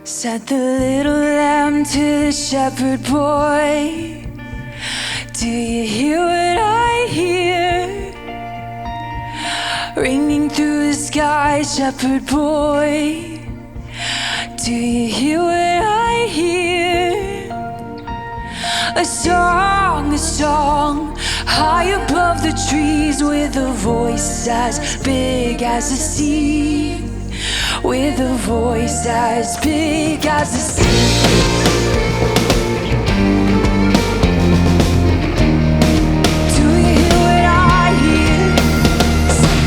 Said the little lamb to the shepherd boy, do you hear what I hear? Ringing through the sky, shepherd boy, do you hear what I hear? A song, high above the trees, with a voice as big as the sea. With a voice as big as the sea.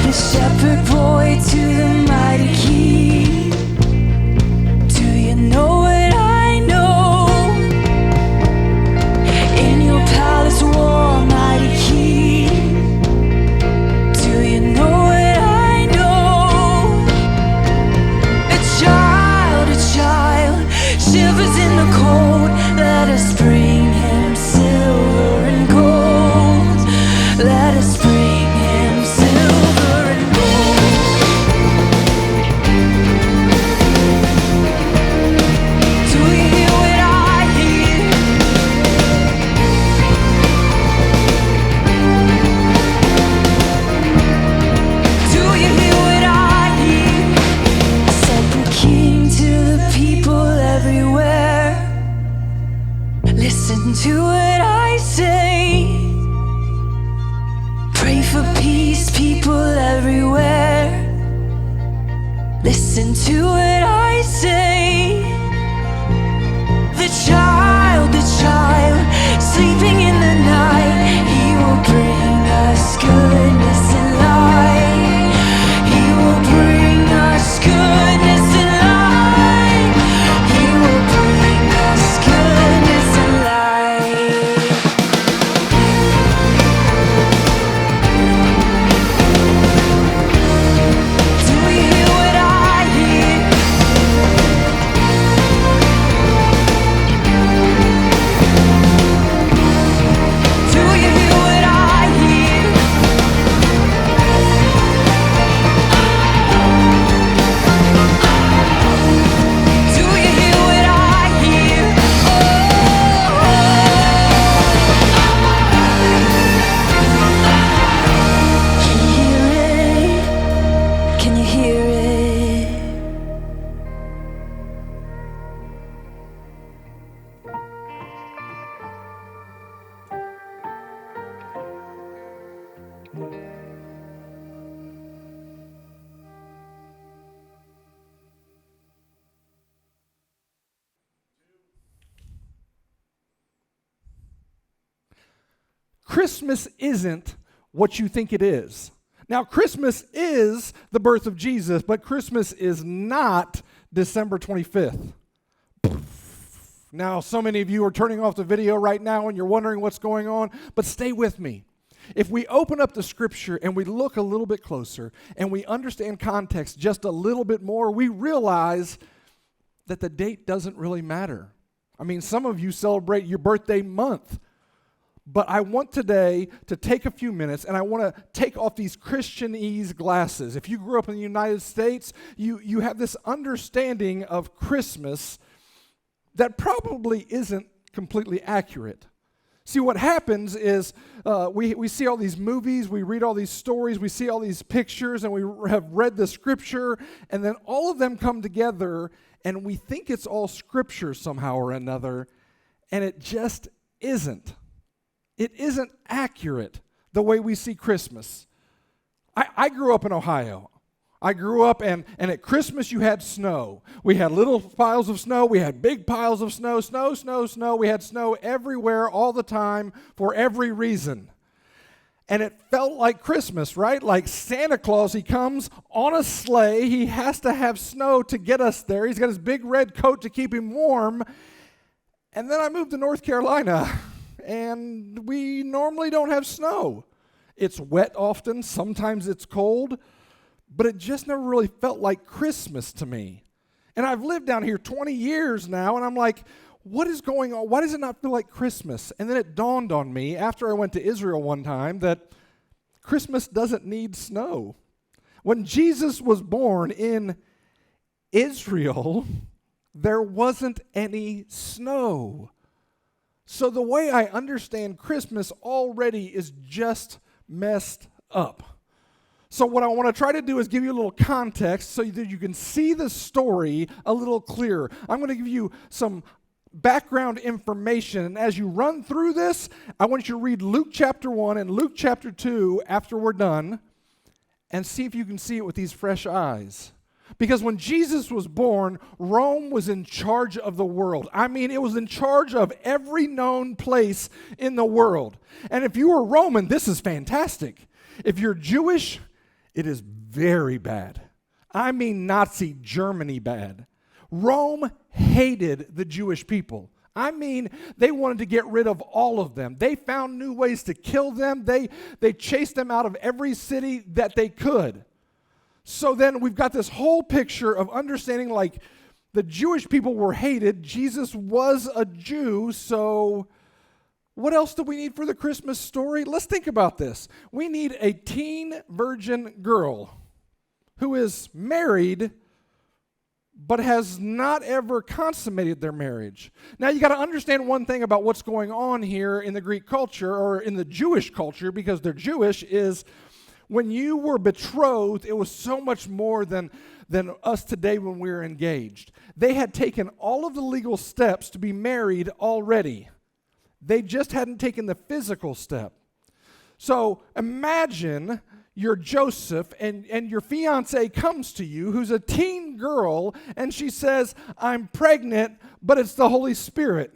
The shepherd boy to the mighty king. Do you know what I know? In your palace war, mighty king. Do you know what I know? A child shivers in the cold. Let us bring him silver and gold. Let us bring him silver and gold. Do you hear what I hear? Do you hear what I hear? Said the king to the people everywhere. Listen to what I say. Pray for peace, people everywhere. Listen to what I say. The child, sleeping in the night. He will bring us goodness and light. He will bring us goodness and light. He will bring us goodness and light. Do you hear what I hear? Do you hear what I hear? Do you hear what I hear? Can you hear it? Christmas isn't what you think it is. Now, Christmas is the birth of Jesus, but Christmas is not December 25th. Now, so many of you are turning off the video right now and you're wondering what's going on, but stay with me. If we open up the scripture and we look a little bit closer and we understand context just a little bit more, we realize that the date doesn't really matter. I mean, some of you celebrate your birthday month. But I want today to take a few minutes and I want to take off these Christianese glasses. If you grew up in the United States, you have this understanding of Christmas that probably isn't completely accurate. See, what happens is we see all these movies, we read all these stories, we see all these pictures, and we have read the scripture, and then all of them come together, and we think it's all scripture somehow or another, and it just isn't. It isn't accurate the way we see Christmas. I grew up in Ohio. I grew up and at Christmas you had snow. We had little piles of snow. We had big piles of snow. Snow. We had snow everywhere all the time for every reason. And it felt like Christmas, right? Like Santa Claus, he comes on a sleigh. He has to have snow to get us there. He's got his big red coat to keep him warm. And then I moved to North Carolina. And we normally don't have snow. It's wet often, sometimes it's cold, but it just never really felt like Christmas to me. And I've lived down here 20 years now, and I'm like, what is going on? Why does it not feel like Christmas? And then it dawned on me after I went to Israel one time that Christmas doesn't need snow. When Jesus was born in Israel, there wasn't any snow. So the way I understand Christmas already is just messed up. So what I want to try to do is give you a little context so that you can see the story a little clearer. I'm going to give you some background information, and as you run through this, I want you to read Luke chapter 1 and Luke chapter 2 after we're done, and see if you can see it with these fresh eyes. Because when Jesus was born, Rome was in charge of the world. I mean, it was in charge of every known place in the world. And if you were Roman, this is fantastic. If you're Jewish, it is very bad. I mean Nazi Germany bad. Rome hated the Jewish people. I mean, they wanted to get rid of all of them. They found new ways to kill them. They chased them out of every city that they could. So then we've got this whole picture of understanding like the Jewish people were hated. Jesus was a Jew, so what else do we need for the Christmas story? Let's think about this. We need a teen virgin girl who is married but has not ever consummated their marriage. Now, you got to understand one thing about what's going on here in the Greek culture or in the Jewish culture, because they're Jewish, is when you were betrothed, it was so much more than us today when we're engaged. They had taken all of the legal steps to be married already. They just hadn't taken the physical step. So imagine you're Joseph and your fiance comes to you, who's a teen girl, and she says, I'm pregnant, but it's the Holy Spirit.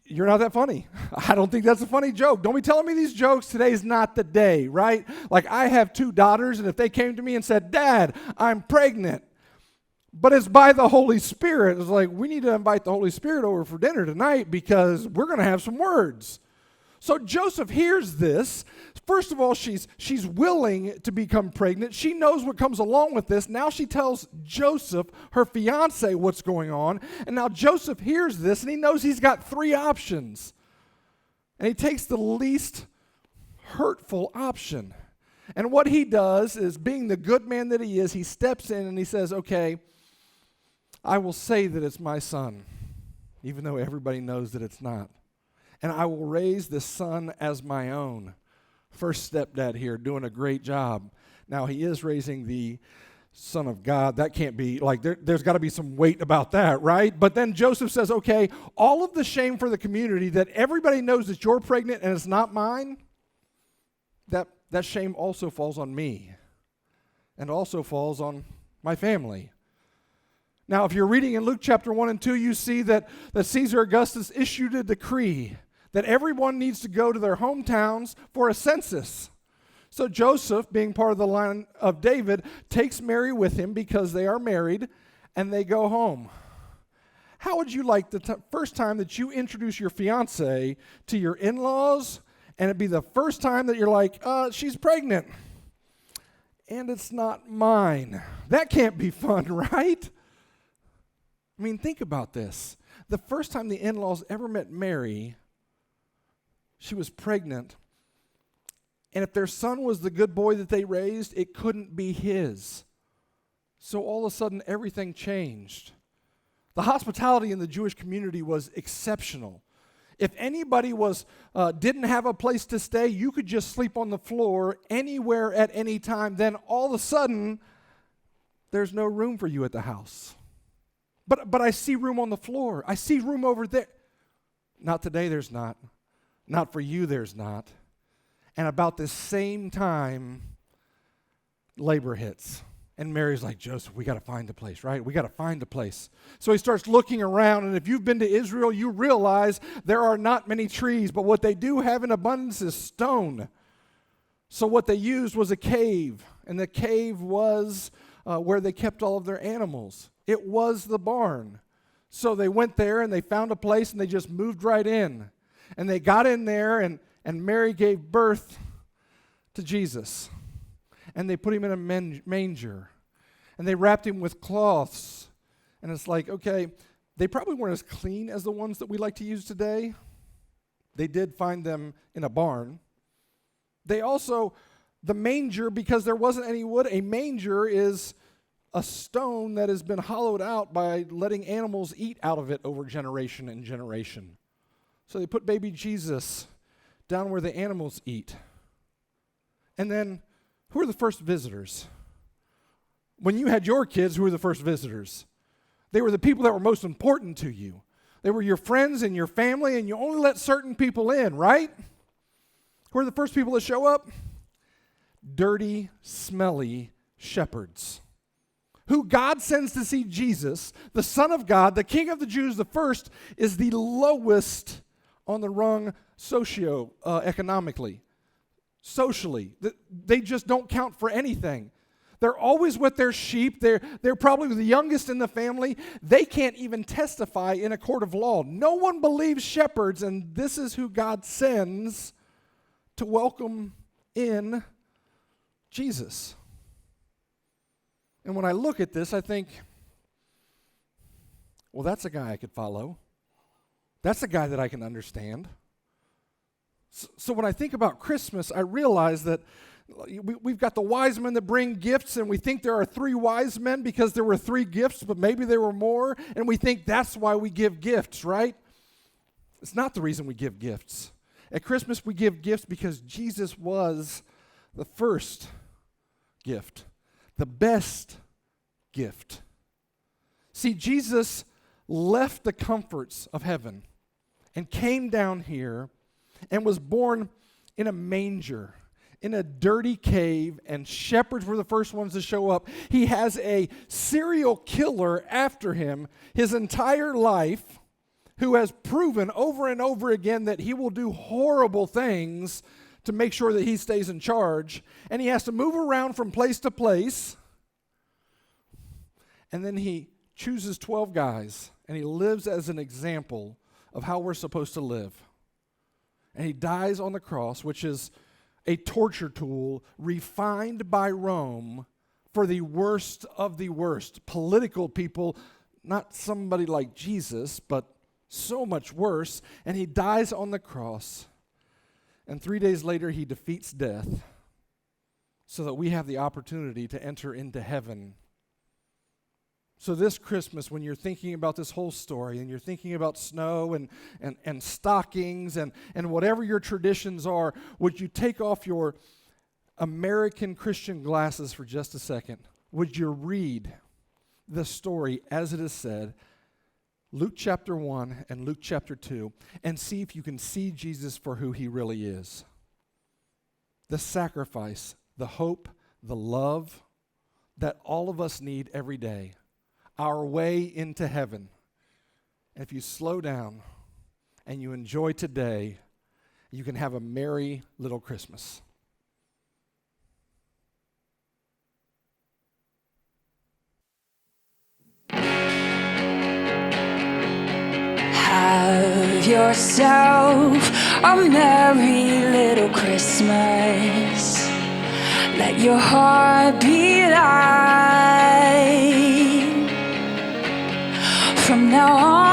You're not that funny. I don't think that's a funny joke. Don't be telling me these jokes. Today's not the day, right? Like, I have 2 daughters, and if they came to me and said, Dad, I'm pregnant, but it's by the Holy Spirit, it's like, we need to invite the Holy Spirit over for dinner tonight because we're going to have some words. So Joseph hears this. First of all, she's willing to become pregnant. She knows what comes along with this. Now she tells Joseph, her fiance, what's going on. And now Joseph hears this, and he knows he's got 3 options. And he takes the least hurtful option. And what he does is, being the good man that he is, he steps in and he says, okay, I will say that it's my son, even though everybody knows that it's not. And I will raise this son as my own. First stepdad here, doing a great job. Now, he is raising the Son of God. That can't be, like, there's got to be some weight about that, right? But then Joseph says, okay, all of the shame for the community that everybody knows that you're pregnant and it's not mine, that shame also falls on me and also falls on my family. Now, if you're reading in Luke chapter 1 and 2, you see that Caesar Augustus issued a decree that everyone needs to go to their hometowns for a census. So Joseph, being part of the line of David, takes Mary with him because they are married, and they go home. How would you like the first time that you introduce your fiance to your in-laws, and it'd be the first time that you're like, she's pregnant, and it's not mine? That can't be fun, right? I mean, think about this. The first time the in-laws ever met Mary, she was pregnant. And if their son was the good boy that they raised, it couldn't be his. So all of a sudden, everything changed. The hospitality in the Jewish community was exceptional. If anybody didn't have a place to stay, you could just sleep on the floor anywhere at any time. Then all of a sudden, there's no room for you at the house. But I see room on the floor. I see room over there. Not today, there's not. Not for you, there's not. And about the same time, labor hits. And Mary's like, Joseph, we got to find a place, right? We got to find a place. So he starts looking around, and if you've been to Israel, you realize there are not many trees, but what they do have in abundance is stone. So what they used was a cave, and the cave was where they kept all of their animals. It was the barn. So they went there, and they found a place, and they just moved right in. And they got in there, and Mary gave birth to Jesus. And they put him in a manger. And they wrapped him with cloths. And it's like, okay, they probably weren't as clean as the ones that we like to use today. They did find them in a barn. They also, the manger, because there wasn't any wood, a manger is a stone that has been hollowed out by letting animals eat out of it over generation and generation. So they put baby Jesus down where the animals eat. And then, who are the first visitors? When you had your kids, who were the first visitors? They were the people that were most important to you. They were your friends and your family, and you only let certain people in, right? Who are the first people that show up? Dirty, smelly shepherds, who God sends to see Jesus, the Son of God, the King of the Jews. The first is the lowest on the rung economically, socially. They just don't count for anything. They're always with their sheep. They're probably the youngest in the family. They can't even testify in a court of law. No one believes shepherds, and this is who God sends to welcome in Jesus. And when I look at this, I think, well, that's a guy I could follow. That's a guy that I can understand. So when I think about Christmas, I realize that we've got the wise men that bring gifts, and we think there are 3 wise men because there were 3 gifts, but maybe there were more, and we think that's why we give gifts, right? It's not the reason we give gifts. At Christmas, we give gifts because Jesus was the first gift, the best gift. See, Jesus left the comforts of heaven and came down here and was born in a manger, in a dirty cave, and shepherds were the first ones to show up. He has a serial killer after him his entire life who has proven over and over again that he will do horrible things to make sure that he stays in charge. And he has to move around from place to place. And then he chooses 12 guys, and he lives as an example of how we're supposed to live. And he dies on the cross, which is a torture tool refined by Rome for the worst of the worst. Political people, not somebody like Jesus, but so much worse. And he dies on the cross. And 3 days later, he defeats death so that we have the opportunity to enter into heaven. So this Christmas, when you're thinking about this whole story and you're thinking about snow and stockings and whatever your traditions are, would you take off your American Christian glasses for just a second? Would you read the story as it is said, Luke chapter 1 and Luke chapter 2, and see if you can see Jesus for who he really is? The sacrifice, the hope, the love that all of us need every day. Our way into heaven. And if you slow down and you enjoy today, you can have a merry little Christmas. Have yourself a merry little Christmas. Let your heart be light. From now on